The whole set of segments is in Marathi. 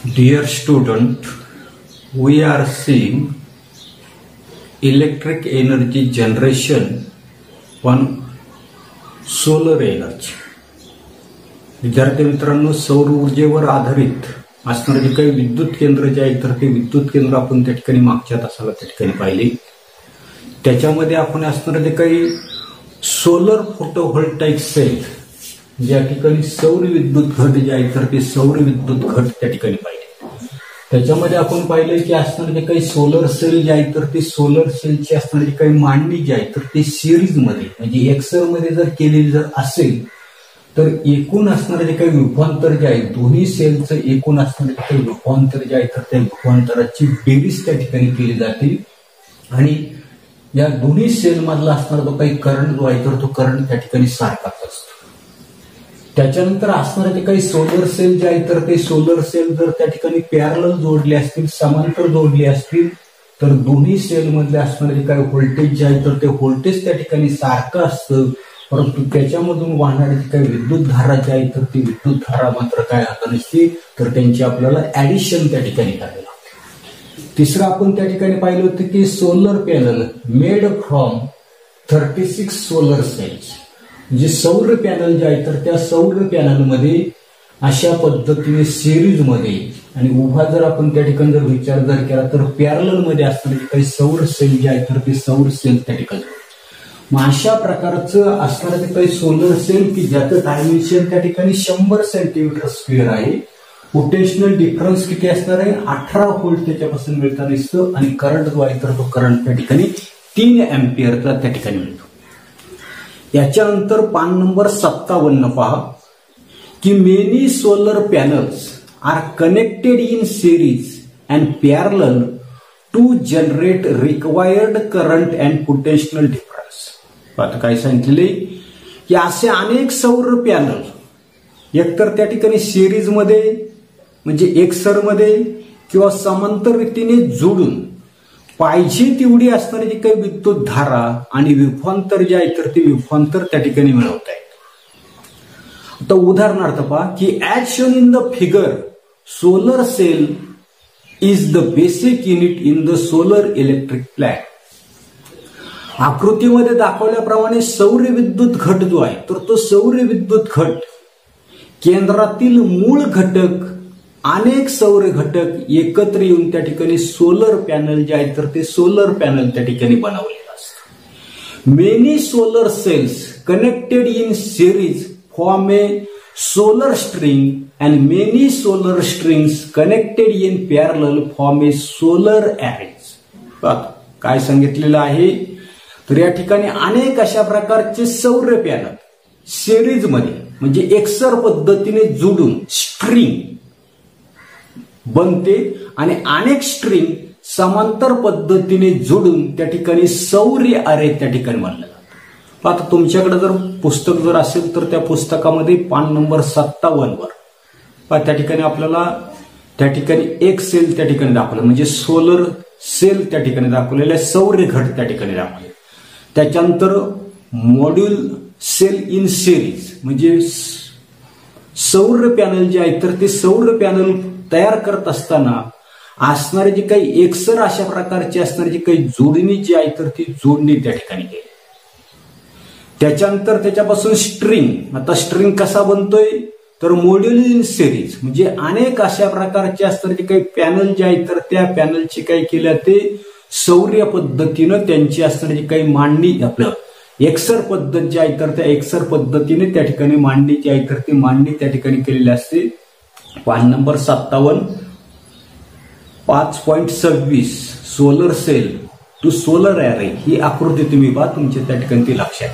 Dear student, we are seeing electric energy generation on solar energy. विद्यार्थी मित्रांनो, सौर ऊर्जेवर आधारित असणारे जे काही विद्युत केंद्र जे आहेत तर ते विद्युत केंद्र आपण त्या ठिकाणी मागच्या तासाला त्या ठिकाणी पाहिले. त्याच्यामध्ये आपण असणारे जे काही सोलर फोटोव्होल्टाईक सेल ज्या ठिकाणी सौर विद्युत घट जे आहे तर ते सौर विद्युत घट त्या ठिकाणी पाहिले. त्याच्यामध्ये आपण पाहिलं की असणारे जे काही सोलर सेल जे आहे तर ते सोलर सेलची असणारी जी काही मांडणी जी आहे तर ते सिरीज मध्ये म्हणजे एक्सर मध्ये जर केलेली जर असेल तर एकूण असणारे जे काही विभवांतर जे आहे दोन्ही सेलचं एकूण असणारे जे काही विभवांतर जे आहे तर त्या विभवांतराची बेरीज त्या ठिकाणी केली जाते आणि या दोन्ही सेल मधला असणारा जो काही करंट जो आहे तर तो करंट त्या ठिकाणी सारखाच असतो. त्याच्यानंतर असणारे जे काही सोलर सेल जे आहे तर ते सोलर सेल जर त्या ठिकाणी पॅरलल जोडले असतील समांतर जोडले असतील तर दोन्ही सेल मधले असणारे जे काही व्होल्टेज जे आहे तर ते व्होल्टेज त्या ठिकाणी सारखं असतं, परंतु त्याच्यामधून वाहणारी जी काही विद्युत धारा जी आहे तर ती विद्युत धारा मात्र काय होत नसते तर त्यांची आपल्याला ऍडिशन त्या ठिकाणी करावी लागते. तिसरं आपण त्या ठिकाणी पाहिलं होतं की solar panel made from 36 solar cells म्हणजे सौर पॅनल जे आहे तर त्या सौर पॅनलमध्ये अशा पद्धतीने सिरीज मध्ये आणि उभा जर आपण त्या ठिकाणी जर विचार जर केला तर पॅरलल मध्ये असणारे काही सौर सेल जे आहे तर ते सौर सेल त्या ठिकाणी. मग अशा प्रकारचं असणारे ते काही सोलर सेल की ज्याचं डायमेन्शन त्या ठिकाणी 100 सेंटीमीटर स्क्वेअर आहे. पोटेन्शियल डिफरन्स किती असणार आहे 18 व्होल्ट त्याच्यापासून मिळताना दिसतं आणि करंट जो आहे तर तो करंट त्या ठिकाणी 3 अँपिअरचा त्या ठिकाणी मिळतो. याच्यानंतर पान नंबर 57 पहा की many solar panels are connected in series and parallel to generate required current and potential difference. आता काय सांगितले की असे अनेक सौर पॅनल एकतर त्या ठिकाणी सिरीज मध्ये म्हणजे एकसर मध्ये किंवा समांतर रीतीने जोडून पाहिजे तेवढी असणारी जी काही विद्युत धारा आणि विभवांतर जे आहे तर ते विभवांतर त्या ठिकाणी मिळवत आहेत. आता उदाहरणार्थ पहा की as shown in the figure solar cell is the basic unit in the solar electric plan. आकृतीमध्ये दाखवल्याप्रमाणे सौर विद्युत घट जो आहे तर तो सौर विद्युत घट केंद्रातील मूळ घटक अनेक सौर घटक एकत्र येऊन त्या ठिकाणी सोलर पॅनल जे आहे तर ते सोलर पॅनल त्या ठिकाणी बनवलेलं असतं. Many solar cells connected in series form a solar string and many solar strings connected in parallel form a solar arrays. काय सांगितलेलं आहे तर या ठिकाणी अनेक अशा प्रकारचे सौर पॅनल सिरीज मध्ये म्हणजे एकसर पद्धतीने जोडून स्ट्रिंग बनते आणि अनेक स्ट्रिंग समांतर पद्धतीने जोडून त्या ठिकाणी सौर अरे त्या ठिकाणी मानलं जातं. आता तुमच्याकडे जर पुस्तक जर असेल तर त्या पुस्तकामध्ये पान नंबर 57 वर त्या ठिकाणी आपल्याला त्या ठिकाणी एक सेल त्या ठिकाणी दाखवलं म्हणजे सोलर सेल त्या ठिकाणी दाखवलेले सौर घट त्या ठिकाणी दाखवले. त्याच्यानंतर मॉड्यूल सेल इन सिरीज म्हणजे सौर पॅनल जे आहे तर ते सौर पॅनल तयार करत असताना असणारे जे काही एकसर अशा प्रकारची असणारी जी काही जोडणी जी आहे तर ती जोडणी त्या ठिकाणी केली. त्याच्यानंतर त्याच्यापासून स्ट्रिंग. आता स्ट्रिंग कसा बनतोय तर मॉड्यूल इन सिरीज म्हणजे अनेक अशा प्रकारचे असणारे जे काही पॅनल जे आहे तर त्या पॅनलची काय केल्या ते सौर्य पद्धतीनं त्यांची असणारी जी काही मांडणी आपलं एकसर पद्धत जी आहे तर त्या एकसर पद्धतीने त्या ठिकाणी मांडणी जी आहे तर ती मांडणी त्या ठिकाणी केलेली असते. पान number 57 5.26 solar cell to solar array ही आकृती तुम्ही पहा तुमच्या त्या ठिकाणी ती लक्षात.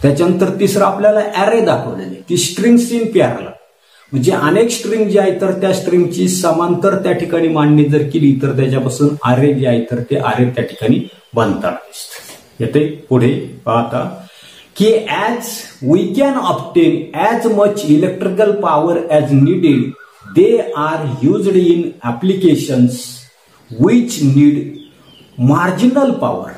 त्याच्यानंतर तिसरं आपल्याला अरे दाखवलेले की स्ट्रिंग्स इन पॅरलल म्हणजे अनेक स्ट्रिंग जे आहे तर त्या स्ट्रिंगची समांतर त्या ठिकाणी मांडणी जर केली तर त्याच्यापासून आरे जे आहे तर ते आरे त्या ठिकाणी बनताना दिसतं. येते पुढे पाहता की as we can obtain as much electrical power as needed they are used in applications which need marginal power.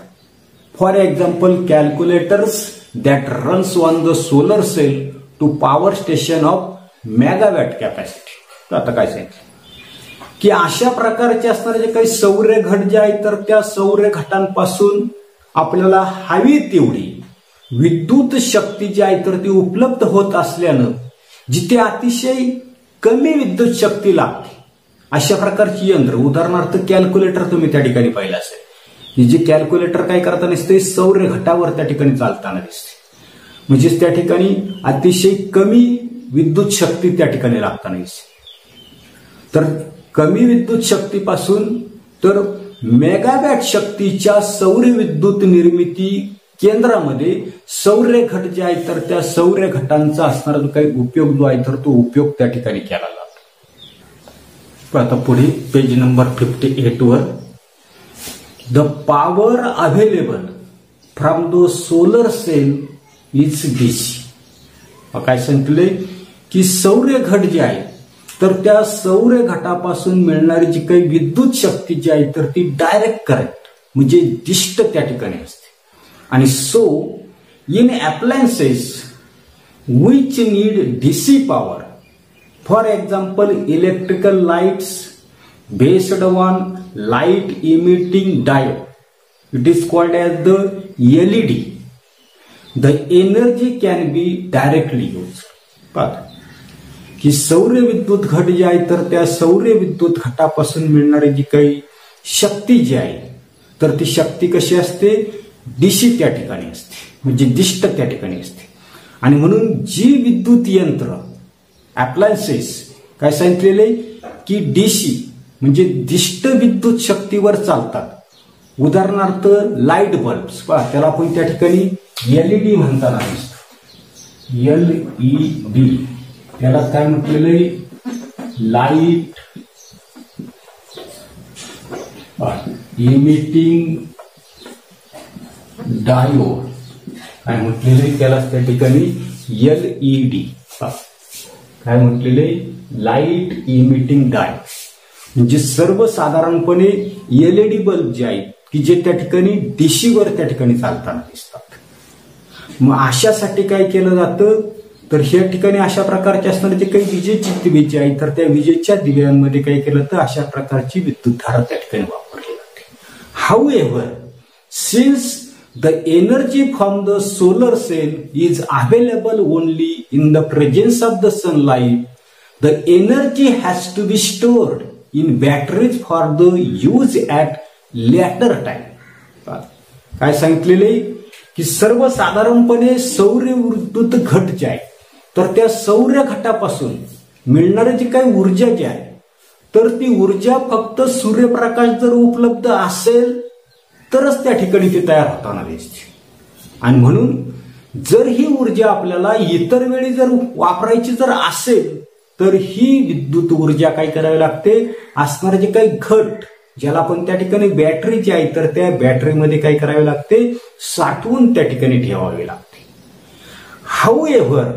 For example calculators that runs on the solar cell to power station of megawatt capacity. आता काय सांगितलं की अशा प्रकारचे असणारे जे काही सौर घट जे आहेत तर त्या सौर घटांपासून आपल्याला हवी तेवढी विद्युत शक्ती जी आहे तर ती उपलब्ध होत असल्यानं जिथे अतिशय कमी विद्युत शक्ती लागते अशा प्रकारची यंत्र, उदाहरणार्थ कॅल्क्युलेटर तुम्ही त्या ठिकाणी पाहिलं असेल की जे कॅल्क्युलेटर काय करताना दिसते, सौर घटावर त्या ठिकाणी चालताना दिसते. म्हणजेच त्या ठिकाणी अतिशय कमी विद्युत शक्ती त्या ठिकाणी लागताना दिसते. तर कमी विद्युत शक्तीपासून तर मेगावॅट शक्तीच्या सौर विद्युत निर्मिती केंद्रामध्ये सौर घट जे आहे तर त्या सौर घटांचा असणारा जो काही उपयोग जो आहे तर तो उपयोग त्या ठिकाणी केला जातो. आता पुढे पेज नंबर 58 वर the power available from the solar cell is DC. काय सांगितले की सौर घट जे आहे तर त्या सौर घटापासून मिळणारी जी काही विद्युत शक्ती जी आहे तर ती डायरेक्ट करंट म्हणजे दिष्ट त्या ठिकाणी असते. आणि so in appliances which need DC power, for example electrical lights based on light emitting diode, it is called as the LED, the energy can be directly use. पाहता की सौर विद्युत घट जी आहे तर त्या सौर विद्युत घटापासून मिळणारी जी काही शक्ती जी आहे तर ती शक्ती कशी असते, डीसी त्या ठिकाणी असते म्हणजे दिष्ट त्या ठिकाणी असते. आणि म्हणून जी विद्युत यंत्र अप्लायन्सेस काय सांगितलेले की डीसी म्हणजे दिष्ट विद्युत शक्तीवर चालतात. उदाहरणार्थ लाईट बल्ब्स पहा, त्याला आपण त्या ठिकाणी एलईडी म्हणताना दिसतो. एलईडी त्याला काय म्हटलेलं आहे, लाईट इमिटिंग डायोड काय म्हटलेले त्याला त्या ठिकाणी एलईडी काय म्हटलेले, लाईट इमिटिंग डायोड. म्हणजे सर्वसाधारणपणे एलईडी बल्ब जे आहेत की जे त्या ठिकाणी डीसीवर त्या ठिकाणी चालताना दिसतात. मग अशासाठी काय केलं जातं तर ह्या ठिकाणी अशा प्रकारचे असणारे जे काही विजेची दिवे जे आहेत तर त्या विजेच्या दिव्यांमध्ये काय केलं तर अशा प्रकारची विद्युत धारा त्या ठिकाणी वापरली जाते. हाऊएव्हर since the energy from the solar cell is available only in the presence of the sunlight, the energy has to be stored in batteries for the use at later time. काय सांगितलेले की सर्वसाधारणपणे सौर विद्युत घट जे आहे तर त्या सौर घटापासून मिळणारी जी काही ऊर्जा जी आहे तर ती ऊर्जा फक्त सूर्यप्रकाश जर उपलब्ध असेल तरच त्या ठिकाणी ती तयार होताना दिसते. आणि म्हणून जर ही ऊर्जा आपल्याला इतर वेळी जर वापरायची जर असेल तर ही विद्युत ऊर्जा काय करावी लागते, असणारे जे काही घट ज्याला आपण त्या ठिकाणी बॅटरी जी आहे तर त्या बॅटरीमध्ये काय करावे लागते, साठवून त्या ठिकाणी ठेवावी लागते. However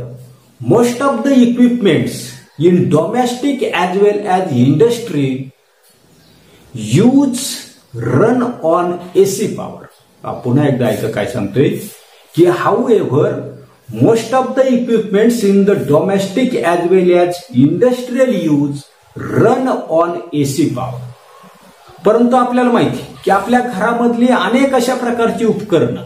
most of the equipments in domestic as well as industry use run on AC power. पुन्हा एकदा ऐका काय सांगतोय की however most of the equipments in the domestic as well as industrial use run on AC power. परंतु आपल्याला माहिती की आपल्या घरामधली अनेक अशा प्रकारची उपकरणं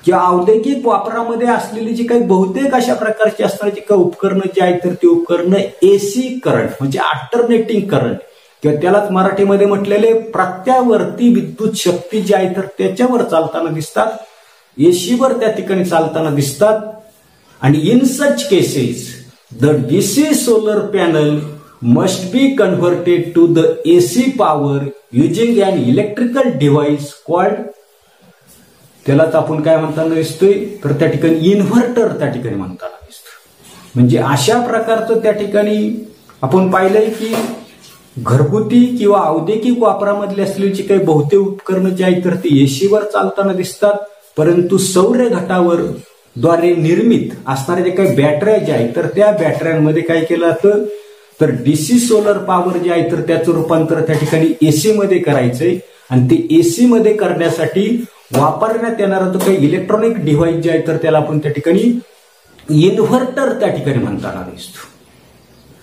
किंवा औद्योगिक वापरामध्ये असलेली जी काही बहुतेक अशा प्रकारची असणारी जी काही उपकरणं जी आहेत तर ती उपकरणं एसी करंट म्हणजे अल्टरनेटिंग करंट किंवा त्यालाच मराठीमध्ये म्हटलेले प्रत्यावर्ती विद्युत शक्ती जी आहे तर त्याच्यावर चालताना दिसतात, एसीवर त्या ठिकाणी चालताना दिसतात. आणि in such cases the DC solar panel must be converted to the AC power using an electrical device called, त्यालाच आपण काय म्हणताना दिसतोय तर त्या ठिकाणी इन्व्हर्टर त्या ठिकाणी म्हणताना दिसतो. म्हणजे अशा प्रकारचं त्या ठिकाणी आपण पाहिलंय की घरगुती किंवा औद्योगिक वापरामधली असलेली जी काही बहुतेक उपकरणं जी आहेत तर ती एसीवर चालताना दिसतात. परंतु सौर घटावर द्वारे निर्मित असणारे जे काही बॅटऱ्या ज्या आहेत तर त्या बॅटऱ्यांमध्ये काय केलं जातं तर डीसी सोलर पॉवर जे आहे तर त्याचं रूपांतर त्या ठिकाणी एसी मध्ये करायचंय. आणि ते एसी मध्ये करण्यासाठी वापरण्यात येणारा जो काही इलेक्ट्रॉनिक डिव्हाइस जे आहे तर त्याला आपण त्या ठिकाणी इन्व्हर्टर त्या ठिकाणी म्हणताना दिसतो.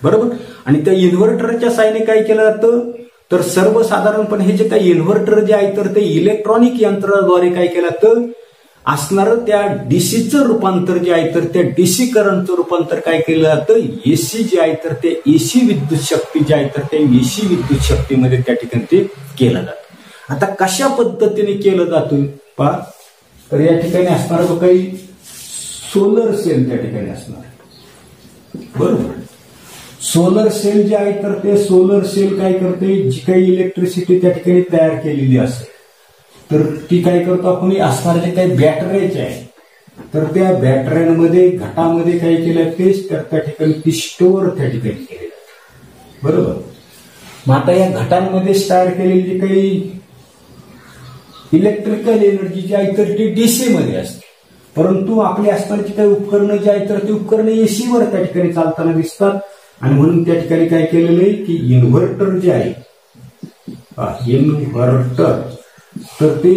बरोबर. आणि त्या इन्व्हर्टरच्या साहाय्याने काय केलं जातं तर सर्वसाधारणपणे हे जे काही इन्व्हर्टर जे आहे तर ते इलेक्ट्रॉनिक यंत्राद्वारे काय केलं तर असणारं त्या डीसीचं रूपांतर जे आहे तर त्या डीसी करंटचं रूपांतर काय केलं जातं एसी जे आहे तर ते एसी विद्युत शक्ती जे आहे तर ते एसी विद्युत शक्तीमध्ये त्या ठिकाणी ते केलं जातं. आता कशा पद्धतीने केलं जातं पहा, तर या ठिकाणी असणार जो काही सोलर सेल त्या ठिकाणी असणार बरोबर. सोलर सेल जे आहे तर ते सोलर सेल काय करते, जी काही इलेक्ट्रिसिटी त्या ठिकाणी तयार केलेली असेल तर ती काय करतो आपण असणारे जे काही बॅटऱ्याचे आहे तर त्या बॅटऱ्यांमध्ये घटामध्ये काय केलं ते त्या ठिकाणी ती स्टोअर त्या ठिकाणी केले जाते बरोबर. मग आता या घटांमध्ये तयार केलेली जी काही इलेक्ट्रिकल एनर्जी जी आहे तर ती डीसी मध्ये असते, परंतु आपली असणारी काही उपकरणं जी आहे तर ती उपकरणं एसीवर त्या ठिकाणी चालताना दिसतात. आणि म्हणून त्या ठिकाणी काय केलेलं आहे की इन्व्हर्टर जे आहे इन्व्हर्टर तर ते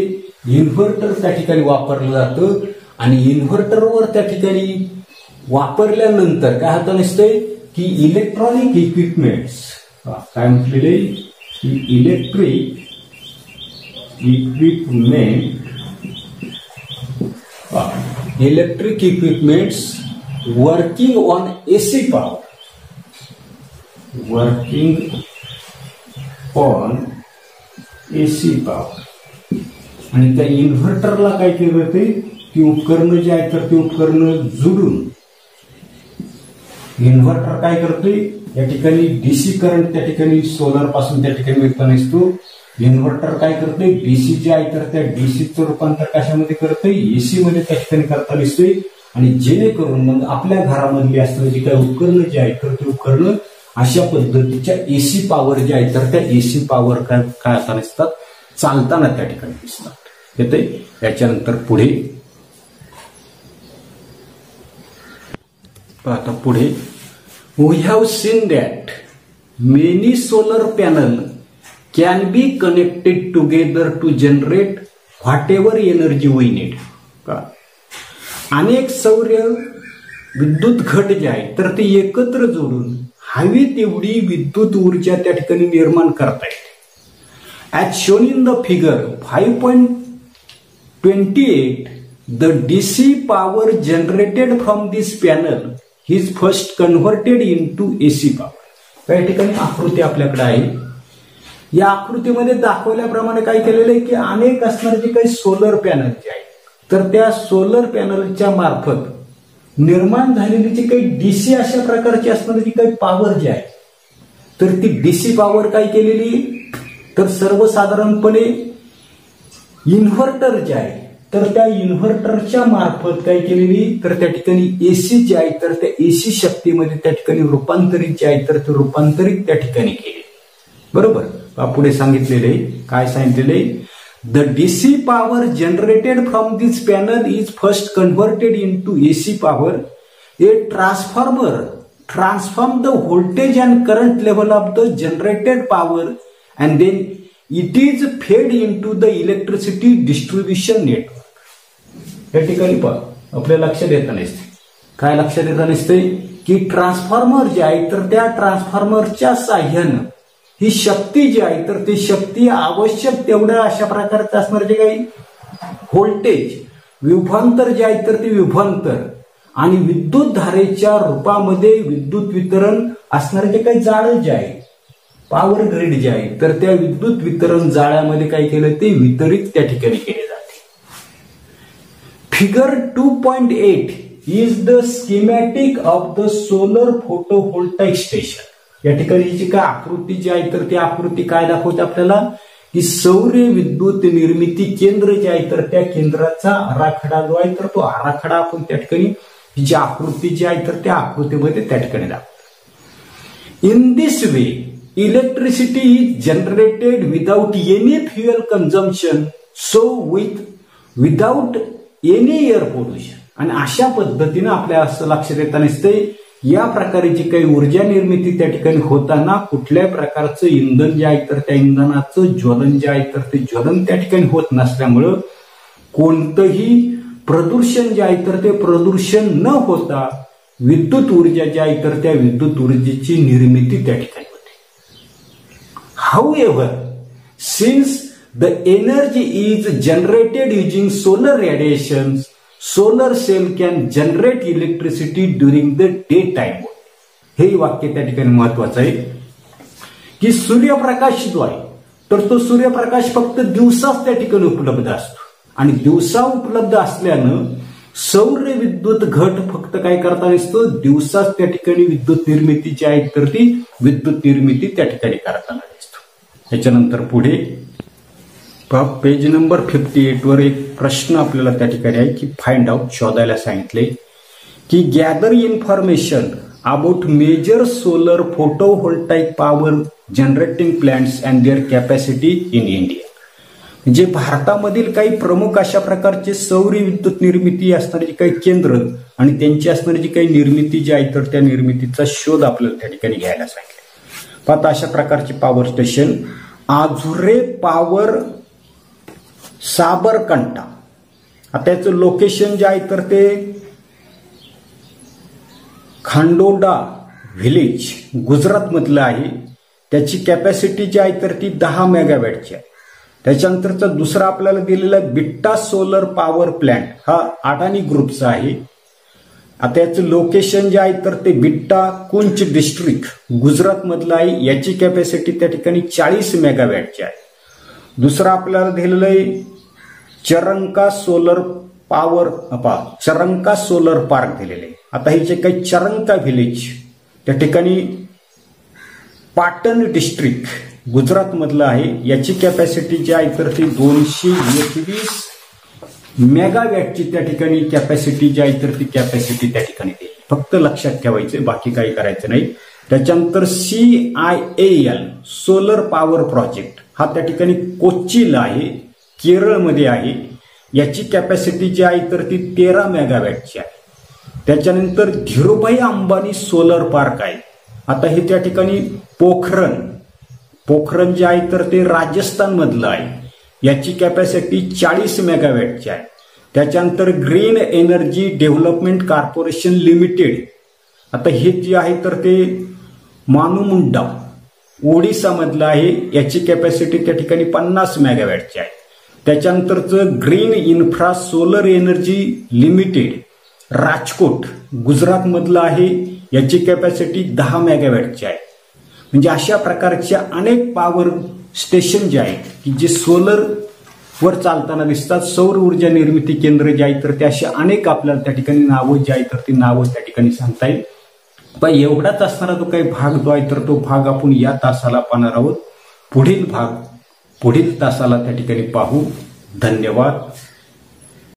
इन्व्हर्टर त्या ठिकाणी वापरलं जातं. आणि इन्व्हर्टरवर त्या ठिकाणी वापरल्यानंतर काय होतं नसतंय की इलेक्ट्रॉनिक इक्विपमेंट्स काय म्हटलेले की electric equipments working on AC power आणि त्या इन्व्हर्टरला काय केलं जाते ती उपकरणं जी आहेत तर ती उपकरणं जोडून इन्व्हर्टर काय करते या ठिकाणी डीसी करंट त्या ठिकाणी सोलर पासून त्या ठिकाणी मिळताना असतो. इन्व्हर्टर काय करते डीसी जे आहे तर त्या डीसीचं रूपांतर कशामध्ये करते एसी मध्ये त्या ठिकाणी करता दिसते. आणि जेणेकरून मग आपल्या घरामधली असणारी जी काही उपकरणं जी आहेत तर ती उपकरणं अशा पद्धतीच्या एसी पॉवर जे आहे तर त्या एसी पॉवर काय असताना दिसतात चालताना त्या ठिकाणी दिसतात येते. याच्यानंतर पुढे आता पुढे we have seen that many solar panel can be connected together to generate whatever energy we need. अनेक सौर विद्युत घट जे आहे तर ते एकत्र जोडून हवी तेवढी विद्युत ऊर्जा त्या ठिकाणी निर्माण करता येते. As shown in the figure 5.28 the DC power generated from this panel is first converted into AC power. या ठिकाणी आकृती आपल्याकडे आहे. या आकृतीमध्ये दाखवल्याप्रमाणे काय केलेलं आहे की अनेक असणारे जे काही सोलर पॅनल जे आहेत तर त्या सोलर पॅनलच्या मार्फत निर्माण झालेली जी काही डीसी अशा प्रकारची असणारी जी काही पॉवर जी आहे तर ती डीसी पॉवर काय केलेली तर सर्वसाधारणपणे इन्व्हर्टर जे आहे तर त्या इन्व्हर्टरच्या मार्फत काय केलेली तर त्या ठिकाणी एसी जे आहे तर त्या एसी शक्तीमध्ये त्या ठिकाणी रूपांतरित जे आहे तर ते रूपांतरित त्या ठिकाणी केले बरोबर. पुढे सांगितलेले काय सांगितलेले the DC power generated from this panel is first converted into AC power. A transformer transform the voltage and current level of the generated power and then it is fed into the electricity distribution network. या ठिकाणी आपल्या लक्षात येत नसते काय लक्षात येत नसते की ट्रान्सफॉर्मर जे आहे तर त्या ट्रान्सफॉर्मरच्या साह्यानं ही शक्ती जी आहे तर ती शक्ती आवश्यक तेवढ्या अशा प्रकारचं असणार जे काही व्होल्टेज विभवांतर जे आहे तर ते विभवांतर आणि विद्युत धारेच्या रूपामध्ये विद्युत वितरण असणारे जे काही जाळं जे आहे पॉवर ग्रिड जे आहे तर त्या विद्युत वितरण जाळ्यामध्ये काय केलं ते वितरित त्या ठिकाणी केले जाते. Figure 2.8 is the schematic of the solar photovoltaic station. या ठिकाणी जी काय आकृती जी आहे तर ती आकृती काय दाखवते आपल्याला की सौर विद्युत निर्मिती केंद्र जे आहे तर त्या केंद्राचा आराखडा जो आहे तर तो आराखडा आपण त्या ठिकाणी जी आकृती जी आहे तर त्या आकृतीमध्ये त्या ठिकाणी दाखवतो. In this way electricity is generated without any fuel consumption so without any air pollution. आणि अशा पद्धतीनं आपल्या असं लक्षात येताना दिसतंय या प्रकारे जी काही ऊर्जा निर्मिती त्या ठिकाणी होताना कुठल्याही प्रकारचं इंधन जे आहे तर त्या इंधनाचं ज्वलन जे आहे तर ते ज्वलन त्या ठिकाणी होत नसल्यामुळं कोणतंही प्रदूषण जे आहे तर ते प्रदूषण न होता विद्युत ऊर्जा जी आहे तर त्या विद्युत ऊर्जेची निर्मिती त्या ठिकाणी होते. However, since the energy is generated using solar radiations, solar cell can generate electricity during the daytime. हे वाक्य त्या ठिकाणी महत्वाचं आहे की सूर्यप्रकाश जो आहे तर तो सूर्यप्रकाश फक्त दिवसाच त्या ठिकाणी उपलब्ध असतो आणि दिवसा उपलब्ध असल्यानं सौर विद्युत घट फक्त काय करता नसतो, दिवसाच त्या ठिकाणी विद्युत निर्मिती जी आहे तर ती विद्युत निर्मिती त्या ठिकाणी करताना दिसतो. त्याच्यानंतर पुढे पेज नंबर 58 वर एक प्रश्न आपल्याला त्या ठिकाणी आहे की फाइंड आउट, शोधायला सांगितले की gather information about major solar photovoltaic power generating plants and their capacity in India. म्हणजे भारतामधील काही प्रमुख अशा प्रकारचे सौर विद्युत निर्मिती असणारी काही केंद्र आणि त्यांची असणारी जी काही निर्मिती जी आहे तर त्या निर्मितीचा शोध आपल्याला त्या ठिकाणी घ्यायला सांगितले. पाहता अशा प्रकारचे पॉवर स्टेशन आझुरे पॉवर साबरकंठा, आता याचं लोकेशन जे आहे तर ते खांडोडा व्हिलेज गुजरात मधलं आहे. त्याची कॅपॅसिटी जी आहे तर ती 10 मेगावॅटची आहे. त्याच्यानंतरचा दुसरा आपल्याला दिलेला बिट्टा सोलर पॉवर प्लांट हा अडानी ग्रुपचा आहे. आता याचं लोकेशन जे आहे तर ते बिट्टा कुंच डिस्ट्रिक्ट गुजरात मधलं आहे. याची कॅपॅसिटी त्या ठिकाणी 40 मेगावॅटची आहे. दुसरा आपल्याला दिलेलं आहे चरंका सोलर पार्क दिलेले. आता हे जे काही चरंका व्हिलेज त्या ठिकाणी पाटण डिस्ट्रिक्ट गुजरात मधलं आहे. याची कॅपॅसिटी जी आहे तर ती 221 मेगावॅटची त्या ठिकाणी कॅपॅसिटी जी आहे तर ती कॅपॅसिटी त्या ठिकाणी दिली. फक्त लक्षात ठेवायचं, बाकी काही करायचं नाही. त्याच्यानंतर CIAL सोलर पॉवर प्रोजेक्ट हा त्या ठिकाणी कोच्चीला आहे, केरळमध्ये आहे. याची कॅपॅसिटी जी आहे तर ती 13 मेगावॅटची आहे. त्याच्यानंतर धीरूभाई अंबानी सोलर पार्क आहे. आता हे त्या ठिकाणी पोखरण जे आहे तर ते राजस्थान मधलं आहे. याची कॅपॅसिटी 40 मेगावॅटची आहे. त्याच्यानंतर green energy development corporation limited, आता हे जे आहे तर ते मानुमुंडा ओडिसा मधलं आहे. याची कॅपॅसिटी त्या ठिकाणी 50 मेगावॅटची आहे. त्याच्यानंतरचं green infra solar energy limited Rajkot Gujarat मधलं आहे. याची कॅपॅसिटी 10 मेगावॅटची आहे. म्हणजे अशा प्रकारच्या अनेक पॉवर स्टेशन जे आहेत की जे सोलर वर चालताना दिसतात, सौर ऊर्जा निर्मिती केंद्र जे आहे तर ते अशा अनेक आपल्याला त्या ठिकाणी नावं जी आहे तर ती नावं त्या ठिकाणी सांगता येईल. पण एवढाच असणारा जो काही भाग जो आहे तर तो भाग आपण या तासाला पाहणार आहोत. पुढील भाग पुढील तासाला त्या ठिकाणी पाहू. धन्यवाद.